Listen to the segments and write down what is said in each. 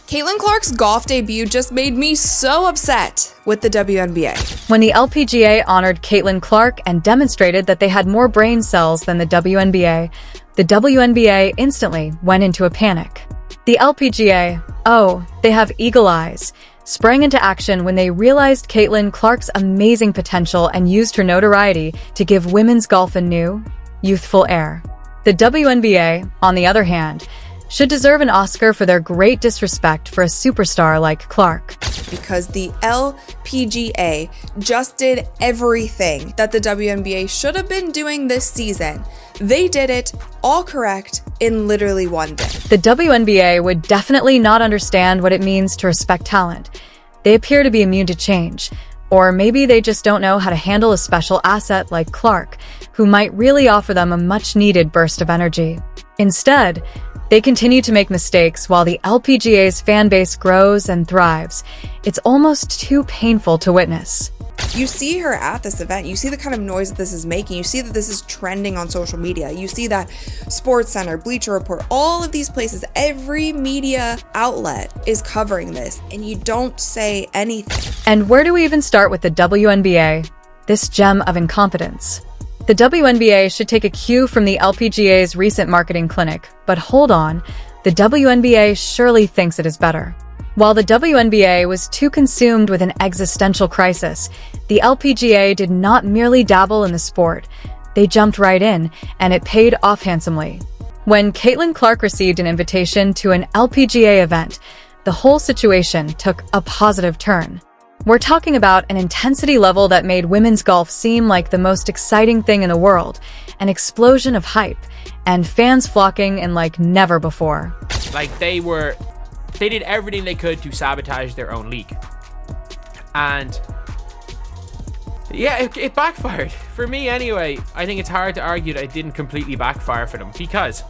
Caitlin Clark's golf debut just made me so upset with the WNBA. When the LPGA honored Caitlin Clark and demonstrated that they had more brain cells than the WNBA instantly went into a panic. The LPGA, oh, they have eagle eyes, sprang into action when they realized Caitlin Clark's amazing potential and used her notoriety to give women's golf a new, youthful air. The WNBA, on the other hand, should deserve an Oscar for their great disrespect for a superstar like Clark. Because the LPGA just did everything that the WNBA should have been doing this season. They did it all correct in literally one day. The WNBA would definitely not understand what it means to respect talent. They appear to be immune to change. Or maybe they just don't know how to handle a special asset like Clark, who might really offer them a much-needed burst of energy. Instead, they continue to make mistakes while the LPGA's fan base grows and thrives. It's almost too painful to witness. You see her at this event, you see the kind of noise that this is making, you see that this is trending on social media, you see that SportsCenter, Bleacher Report, all of these places, every media outlet is covering this, and you don't say anything. And where do we even start with the WNBA, this gem of incompetence? The WNBA should take a cue from the LPGA's recent marketing clinic, but hold on, the WNBA surely thinks it is better. While the WNBA was too consumed with an existential crisis, the LPGA did not merely dabble in the sport. They jumped right in, and it paid off handsomely. When Caitlin Clark received an invitation to an LPGA event, the whole situation took a positive turn. We're talking about an intensity level that made women's golf seem like the most exciting thing in the world, an explosion of hype, and fans flocking in like never before. They did everything they could to sabotage their own league. And yeah, it backfired. For me anyway, I think it's hard to argue that it didn't completely backfire for them because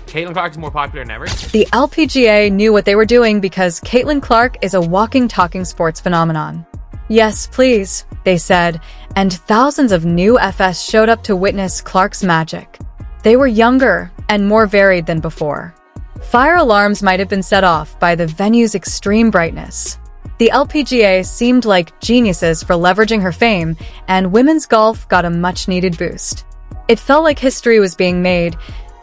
Caitlin Clark is more popular than ever. The LPGA knew what they were doing because Caitlin Clark is a walking, talking sports phenomenon. Yes, please, they said, and thousands of new FS showed up to witness Clark's magic. They were younger and more varied than before. Fire alarms might have been set off by the venue's extreme brightness. The LPGA seemed like geniuses for leveraging her fame, and women's golf got a much-needed boost. It felt like history was being made.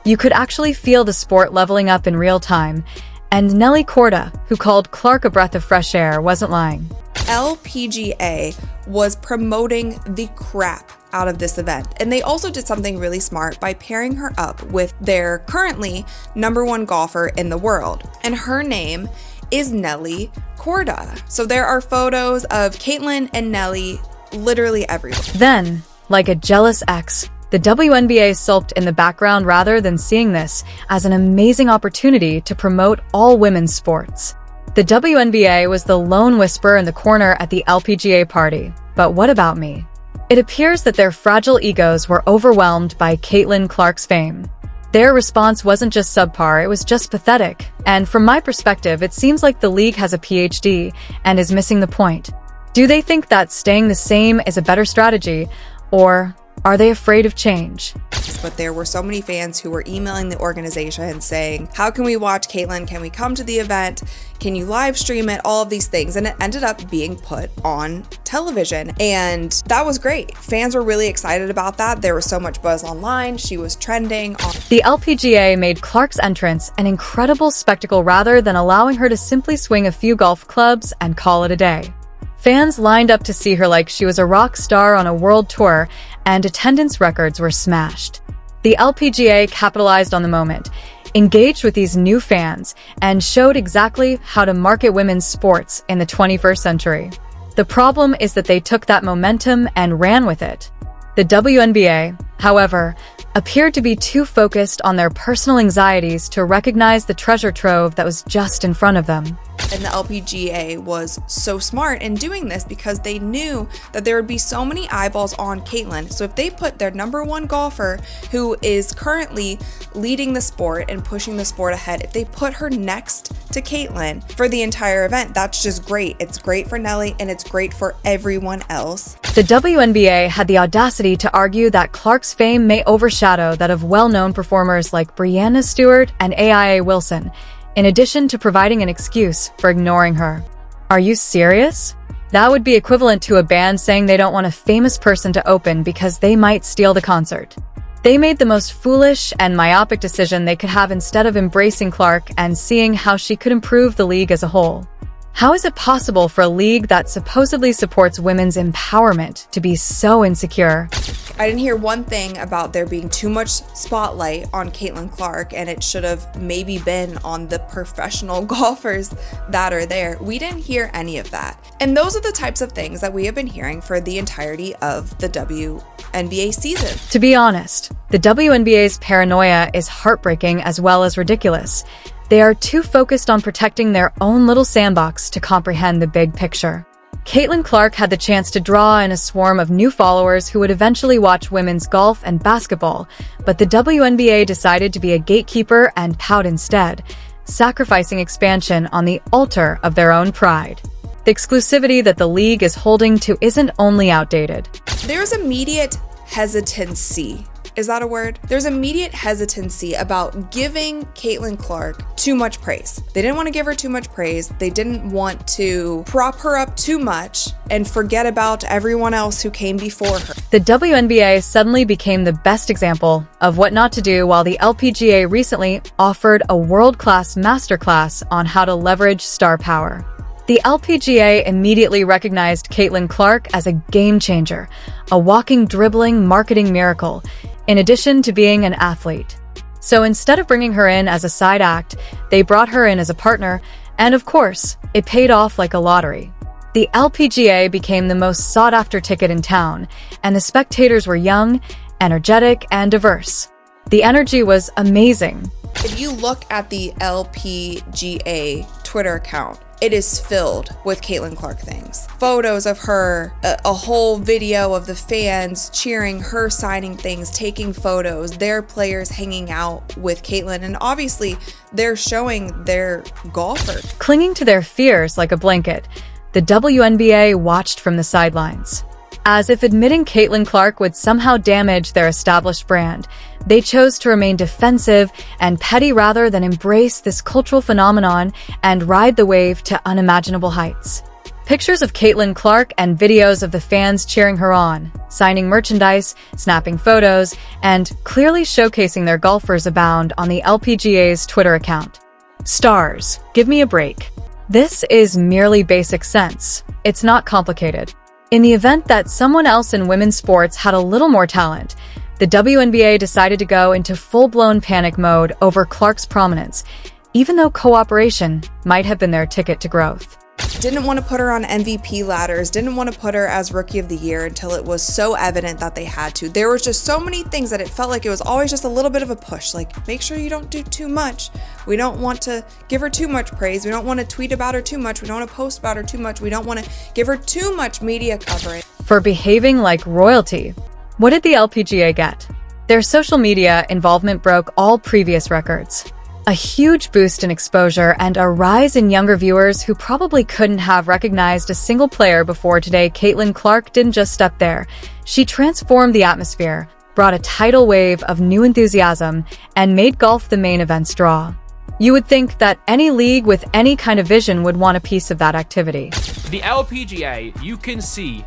You could actually feel the sport leveling up in real time, and Nelly Korda, who called Clark a breath of fresh air, wasn't lying. LPGA was promoting the crap out of this event, and they also did something really smart by pairing her up with their currently #1 golfer in the world, and her name is Nelly Korda. So there are photos of Caitlin and Nelly literally everywhere. Then, like a jealous ex, the WNBA sulked in the background rather than seeing this as an amazing opportunity to promote all women's sports. The WNBA was the lone whisper in the corner at the LPGA party. But what about me? It appears that their fragile egos were overwhelmed by Caitlin Clark's fame. Their response wasn't just subpar, it was just pathetic. And from my perspective, it seems like the league has a PhD and is missing the point. Do they think that staying the same is a better strategy, or are they afraid of change? But there were so many fans who were emailing the organization saying, how can we watch Caitlin? Can we come to the event? Can you live stream it? All of these things. And it ended up being put on television. And that was great. Fans were really excited about that. There was so much buzz online. She was trending. The LPGA made Clark's entrance an incredible spectacle rather than allowing her to simply swing a few golf clubs and call it a day. Fans lined up to see her like she was a rock star on a world tour, and attendance records were smashed. The LPGA capitalized on the moment, engaged with these new fans, and showed exactly how to market women's sports in the 21st century. The problem is that they took that momentum and ran with it. The WNBA, however, appeared to be too focused on their personal anxieties to recognize the treasure trove that was just in front of them. And the LPGA was so smart in doing this because they knew that there would be so many eyeballs on Caitlin. So if they put their #1 golfer, who is currently leading the sport and pushing the sport ahead, if they put her next to Caitlin for the entire event, that's just great. It's great for Nelly and it's great for everyone else. The WNBA had the audacity to argue that Clark's fame may overshadow that of well-known performers like Breanna Stewart and AIA Wilson. in addition to providing an excuse for ignoring her. Are you serious? That would be equivalent to a band saying they don't want a famous person to open because they might steal the concert. They made the most foolish and myopic decision they could have instead of embracing Clark and seeing how she could improve the league as a whole. How is it possible for a league that supposedly supports women's empowerment to be so insecure? I didn't hear one thing about there being too much spotlight on Caitlin Clark, and it should have maybe been on the professional golfers that are there. We didn't hear any of that. And those are the types of things that we have been hearing for the entirety of the WNBA season. To be honest, the WNBA's paranoia is heartbreaking as well as ridiculous. They are too focused on protecting their own little sandbox to comprehend the big picture. Caitlin Clark had the chance to draw in a swarm of new followers who would eventually watch women's golf and basketball, but the WNBA decided to be a gatekeeper and pout instead, sacrificing expansion on the altar of their own pride. The exclusivity that the league is holding to isn't only outdated. There's immediate hesitancy. Is that a word? There's immediate hesitancy about giving Caitlin Clark too much praise. They didn't want to give her too much praise. They didn't want to prop her up too much and forget about everyone else who came before her. The WNBA suddenly became the best example of what not to do, while the LPGA recently offered a world-class masterclass on how to leverage star power. The LPGA immediately recognized Caitlin Clark as a game changer, a walking, dribbling marketing miracle, in addition to being an athlete. So instead of bringing her in as a side act, they brought her in as a partner, and of course, it paid off like a lottery. The LPGA became the most sought-after ticket in town, and the spectators were young, energetic, and diverse. The energy was amazing. If you look at the LPGA Twitter account, it is filled with Caitlin Clark things. Photos of her, a whole video of the fans cheering her, signing things, taking photos, their players hanging out with Caitlin, and obviously they're showing their golfers. Clinging to their fears like a blanket, the WNBA watched from the sidelines. As if admitting Caitlin Clark would somehow damage their established brand, they chose to remain defensive and petty rather than embrace this cultural phenomenon and ride the wave to unimaginable heights. Pictures of Caitlin Clark and videos of the fans cheering her on, signing merchandise, snapping photos, and clearly showcasing their golfers abound on the LPGA's Twitter account. Stars, give me a break. This is merely basic sense. It's not complicated. In the event that someone else in women's sports had a little more talent, the WNBA decided to go into full-blown panic mode over Clark's prominence, even though cooperation might have been their ticket to growth. Didn't want to put her on MVP ladders, didn't want to put her as Rookie of the Year until it was so evident that they had to. There was just so many things that it felt like it was always just a little bit of a push, like make sure you don't do too much. We don't want to give her too much praise. We don't want to tweet about her too much. We don't want to post about her too much. We don't want to give her too much media coverage. For behaving like royalty, what did the LPGA get? Their social media involvement broke all previous records. A huge boost in exposure and a rise in younger viewers who probably couldn't have recognized a single player before today. Caitlin Clark didn't just step there. She transformed the atmosphere, brought a tidal wave of new enthusiasm, and made golf the main event's draw. You would think that any league with any kind of vision would want a piece of that activity. The LPGA, you can see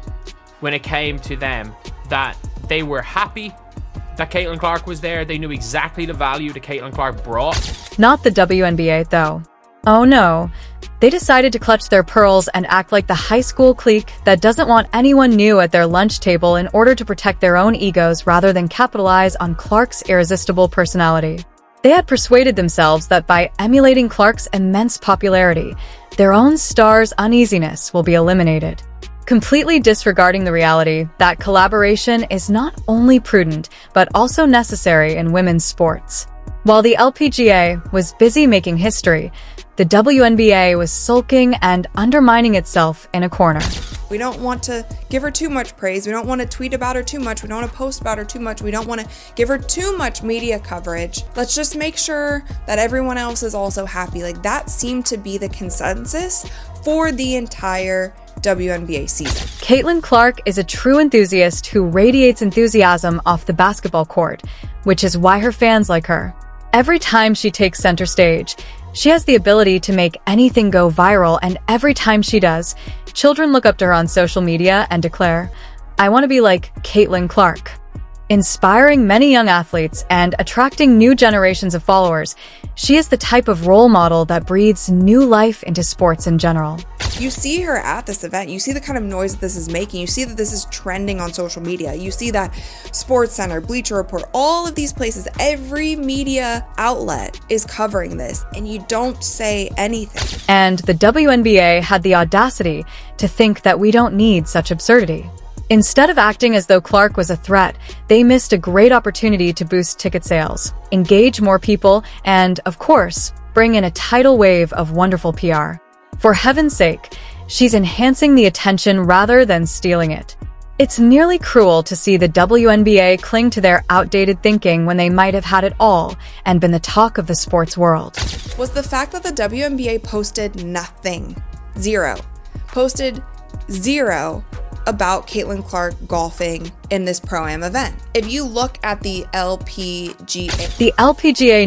when it came to them that they were happy that Caitlin Clark was there. They knew exactly the value that Caitlin Clark brought. Not the WNBA, though. Oh no. They decided to clutch their pearls and act like the high school clique that doesn't want anyone new at their lunch table in order to protect their own egos rather than capitalize on Clark's irresistible personality. They had persuaded themselves that by emulating Clark's immense popularity, their own star's uneasiness will be eliminated, completely disregarding the reality that collaboration is not only prudent but also necessary in women's sports. While the LPGA was busy making history, the WNBA was sulking and undermining itself in a corner. We don't want to give her too much praise. We don't want to tweet about her too much. We don't want to post about her too much. We don't want to give her too much media coverage. Let's just make sure that everyone else is also happy. Like that seemed to be the consensus for the entire WNBA season. Caitlin Clark is a true enthusiast who radiates enthusiasm off the basketball court, which is why her fans like her. Every time she takes center stage, She has the ability to make anything go viral, and every time she does, children look up to her on social media and declare, "I want to be like Caitlin Clark." Inspiring many young athletes and attracting new generations of followers, she is the type of role model that breathes new life into sports in general. You see her at this event, you see the kind of noise that this is making, you see that this is trending on social media, you see that SportsCenter, Bleacher Report, all of these places, every media outlet is covering this, and you don't say anything. And the WNBA had the audacity to think that we don't need such absurdity. Instead of acting as though Clark was a threat, they missed a great opportunity to boost ticket sales, engage more people, and, of course, bring in a tidal wave of wonderful PR. For heaven's sake, she's enhancing the attention rather than stealing it. It's nearly cruel to see the WNBA cling to their outdated thinking when they might have had it all and been the talk of the sports world. Was the fact that the WNBA posted nothing, posted zero about Caitlin Clark golfing in this Pro-Am event. If you look at the LPGA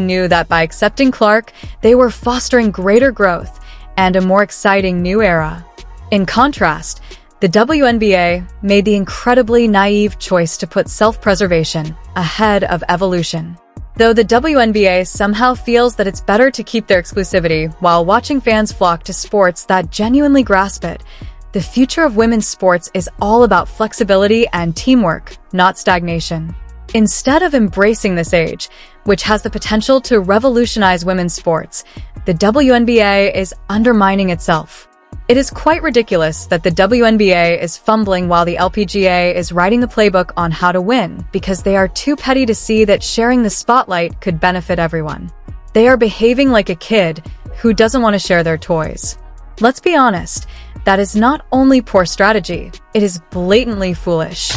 knew that by accepting Clark, they were fostering greater growth and a more exciting new era. In contrast, the WNBA made the incredibly naive choice to put self-preservation ahead of evolution. Though the WNBA somehow feels that it's better to keep their exclusivity while watching fans flock to sports that genuinely grasp it, the future of women's sports is all about flexibility and teamwork, not stagnation. Instead of embracing this age, which has the potential to revolutionize women's sports, the WNBA is undermining itself. It is quite ridiculous that the WNBA is fumbling while the LPGA is writing the playbook on how to win because they are too petty to see that sharing the spotlight could benefit everyone. They are behaving like a kid who doesn't want to share their toys. Let's be honest, that is not only poor strategy, it is blatantly foolish.